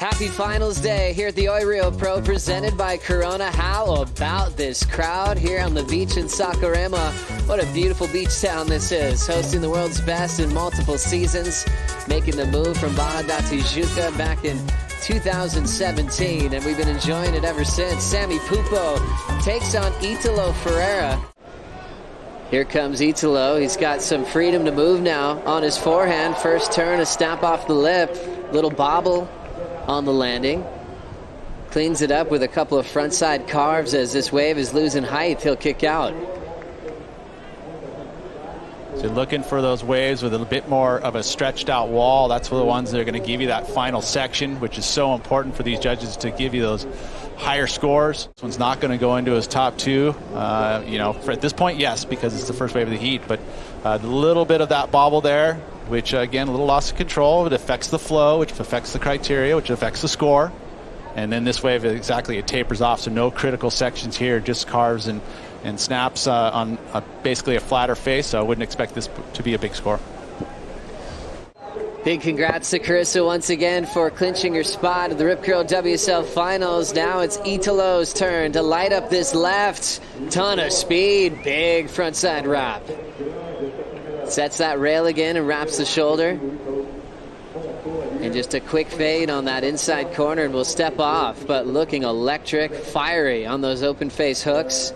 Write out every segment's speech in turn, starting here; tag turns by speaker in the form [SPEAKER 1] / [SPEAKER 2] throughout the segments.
[SPEAKER 1] Happy Finals Day here at the Oi Rio Pro, presented by Corona. How about this crowd here on the beach in Saquarema? What a beautiful beach town this is, hosting the world's best in multiple seasons, making the move from Barra da Tijuca back in 2017, and we've been enjoying it ever since. Samuel Pupo takes on Italo Ferreira. Here comes Italo. He's got some freedom to move now on his forehand. First turn, a snap off the lip, little bobble on the landing. Cleans it up with a couple of frontside carves. As this wave is losing height, he'll kick out.
[SPEAKER 2] So looking for those waves with a bit more of a stretched out wall. That's the ones that are going to give you that final section, which is so important for these judges to give you those higher scores. This one's not going to go into his top two. At this point, yes, because it's the first wave of the heat, but a little bit of that bobble there, which again, a little loss of control. It affects the flow, which affects the criteria, which affects the score. And then this wave, exactly, it tapers off, so no critical sections here, just carves and snaps on basically a flatter face, so I wouldn't expect this to be a big score.
[SPEAKER 1] Big congrats to Carissa once again for clinching her spot at the Rip Curl WSL Finals. Now it's Italo's turn to light up this left. Ton of speed, big frontside wrap. Sets that rail again and wraps the shoulder. And just a quick fade on that inside corner and we'll step off, but looking electric, fiery on those open face hooks.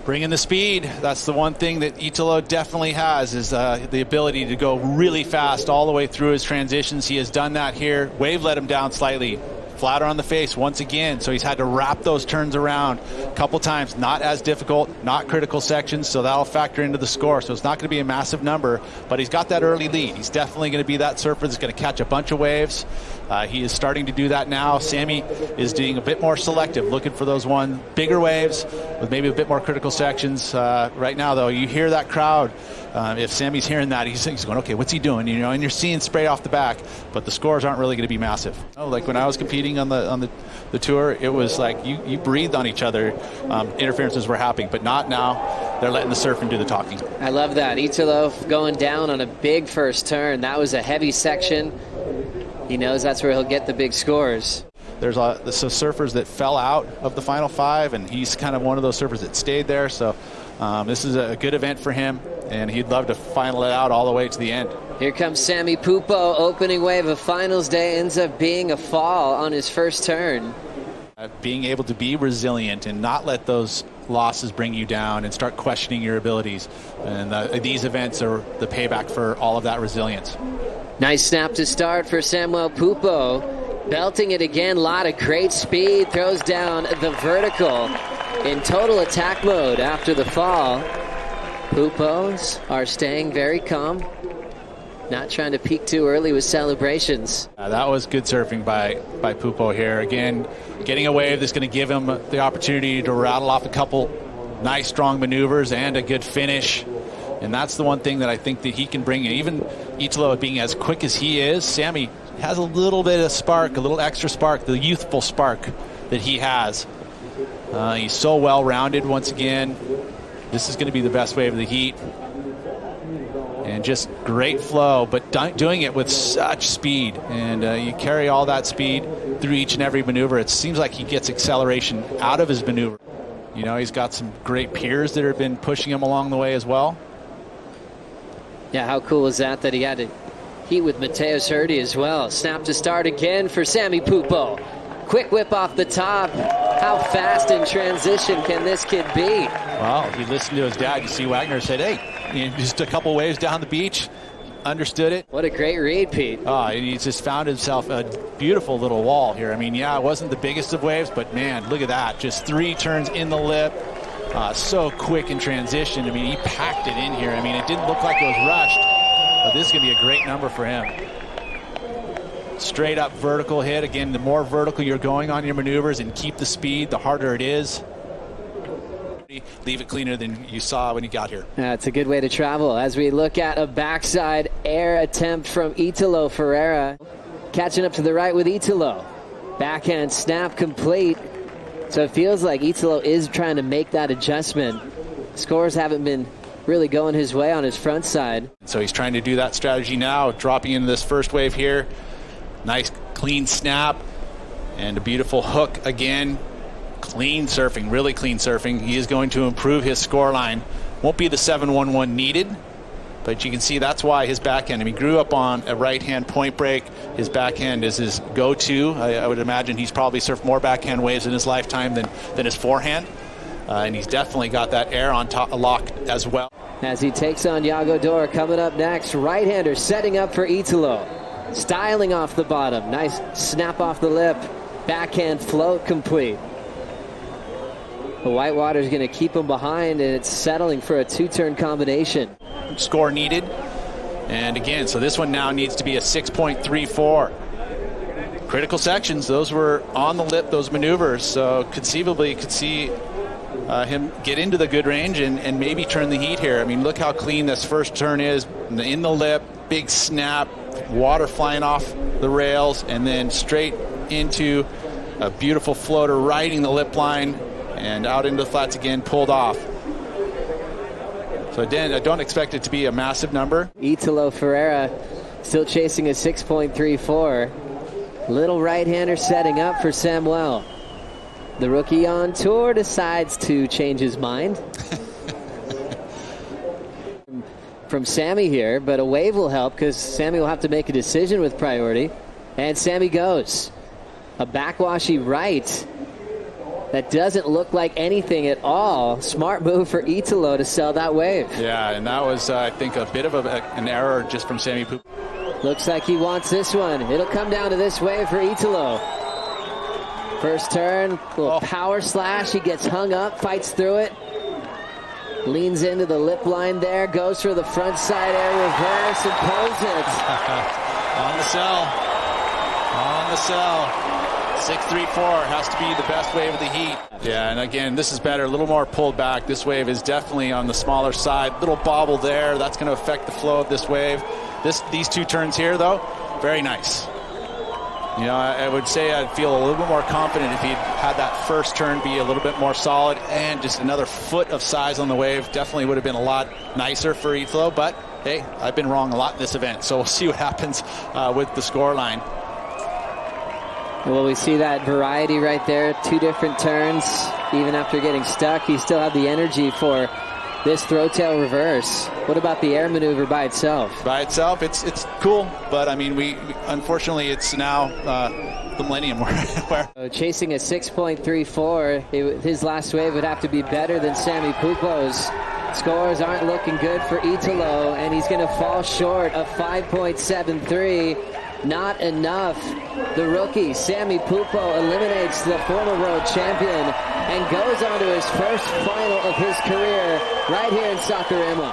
[SPEAKER 2] Bringing the speed, that's the one thing that Italo definitely has, is the ability to go really fast all the way through his transitions. He has done that here. Wave let him down slightly. Flatter on the face once again, so he's had to wrap those turns around a couple times. Not as difficult, not critical sections, so that'll factor into the score. So it's not going to be a massive number, but he's got that early lead. He's definitely going to be that surfer that's going to catch a bunch of waves. He is starting to do that now. Sammy is being a bit more selective, looking for those bigger waves with maybe a bit more critical sections. Right now, though, you hear that crowd. If Sammy's hearing that, he's going, okay, what's he doing? And you're seeing spray off the back, but the scores aren't really going to be massive. Like when I was competing on the tour, it was like you breathed on each other. Interferences were happening, but not now. They're letting the surfing do the talking.
[SPEAKER 1] I love that. Italo going down on a big first turn. That was a heavy section. He knows that's where he'll get the big scores.
[SPEAKER 2] There's some surfers that fell out of the final five, and he's kind of one of those surfers that stayed there. So this is a good event for him, and he'd love to final it out all the way to the end.
[SPEAKER 1] Here comes Samuel Pupo. Opening wave of Finals Day ends up being a fall on his first turn.
[SPEAKER 2] Being able to be resilient and not let those losses bring you down and start questioning your abilities. And these events are the payback for all of that resilience.
[SPEAKER 1] Nice snap to start for Samuel Pupo. Belting it again, lot of great speed. Throws down the vertical in total attack mode after the fall. Pupos are staying very calm. Not trying to peak too early with celebrations.
[SPEAKER 2] That was good surfing by Pupo here. Again, getting a wave that's going to give him the opportunity to rattle off a couple nice, strong maneuvers and a good finish. And that's the one thing that I think that he can bring in. Even Italo being as quick as he is, Sammy has a little bit of spark, a little extra spark, the youthful spark that he has. He's so well-rounded once again. This is going to be the best wave of the heat. And just great flow, but doing it with such speed. And you carry all that speed through each and every maneuver. It seems like he gets acceleration out of his maneuver. He's got some great peers that have been pushing him along the way as well.
[SPEAKER 1] Yeah, how cool is that he had to heat with Mateus Hurdy as well. Snap to start again for Samuel Pupo. Quick whip off the top. How fast in transition can this kid be?
[SPEAKER 2] Well, if you listen to his dad, you see Wagner said, hey, just a couple waves down the beach. Understood it.
[SPEAKER 1] What a great read, Pete.
[SPEAKER 2] He's just found himself a beautiful little wall here. It wasn't the biggest of waves, but man, look at that. Just 3 turns in the lip. So quick in transition. He packed it in here. It didn't look like it was rushed, but this is going to be a great number for him. Straight up vertical hit. Again, the more vertical you're going on your maneuvers and keep the speed, the harder it is. Leave it cleaner than you saw when you got here.
[SPEAKER 1] It's a good way to travel as we look at a backside air attempt from Italo Ferreira. Catching up to the right with Italo. Backhand snap complete. So it feels like Italo is trying to make that adjustment. Scores haven't been really going his way on his front side.
[SPEAKER 2] So he's trying to do that strategy now, dropping into this first wave here. Nice clean snap. And a beautiful hook again. Clean surfing, really clean surfing. He is going to improve his scoreline. Won't be the 7.11 needed, but you can see that's why his backhand. I mean, he grew up on a right-hand point break. His backhand is his go-to. I would imagine he's probably surfed more backhand waves in his lifetime than his forehand. And he's definitely got that air on top lock as well.
[SPEAKER 1] As he takes on Yago Dor, coming up next, right-hander setting up for Italo. Styling off the bottom. Nice snap off the lip. Backhand float complete. The Whitewater's going to keep him behind, and it's settling for a two-turn combination.
[SPEAKER 2] Score needed. And again, so this one now needs to be a 6.34. Critical sections, those were on the lip, those maneuvers. So conceivably you could see him get into the good range and maybe turn the heat here. I mean, look how clean this first turn is. In the lip, big snap, water flying off the rails, and then straight into a beautiful floater riding the lip line and out into the flats again, pulled off. So again, I don't expect it to be a massive number.
[SPEAKER 1] Italo Ferreira still chasing a 6.34. Little right-hander setting up for Samuel. The rookie on tour decides to change his mind. From Sammy here, but a wave will help because Sammy will have to make a decision with priority. And Sammy goes. A backwashy right. That doesn't look like anything at all. Smart move for Italo to sell that wave.
[SPEAKER 2] Yeah, and that was, I think, a bit of an error just from Samuel Pupo.
[SPEAKER 1] Looks like he wants this one. It'll come down to this wave for Italo. First turn, little power slash. He gets hung up, fights through it. Leans into the lip line there, goes for the front side air reverse and pulls it.
[SPEAKER 2] On the cell. On the cell. 6.34 has to be the best wave of the heat. Yeah, and again, this is better, a little more pulled back. This wave is definitely on the smaller side. Little bobble there, that's going to affect the flow of this wave. These two turns here, though, very nice. You know, I would say I'd feel a little bit more confident if he'd had that first turn be a little bit more solid and just another foot of size on the wave. Definitely would have been a lot nicer for Italo, but hey, I've been wrong a lot in this event, so we'll see what happens with the score line.
[SPEAKER 1] Well, we see that variety right there. Two different turns. Even after getting stuck, he still had the energy for this throw tail reverse. What about the air maneuver by itself?
[SPEAKER 2] By itself, it's cool, but I mean, we unfortunately it's now the millennium where
[SPEAKER 1] chasing a 6.34. His last wave would have to be better than Samuel Pupo's. Scores aren't looking good for Italo, and he's going to fall short of 5.73. Not enough. The rookie, Samuel Pupo, eliminates the former world champion and goes on to his first final of his career right here in Saquarema.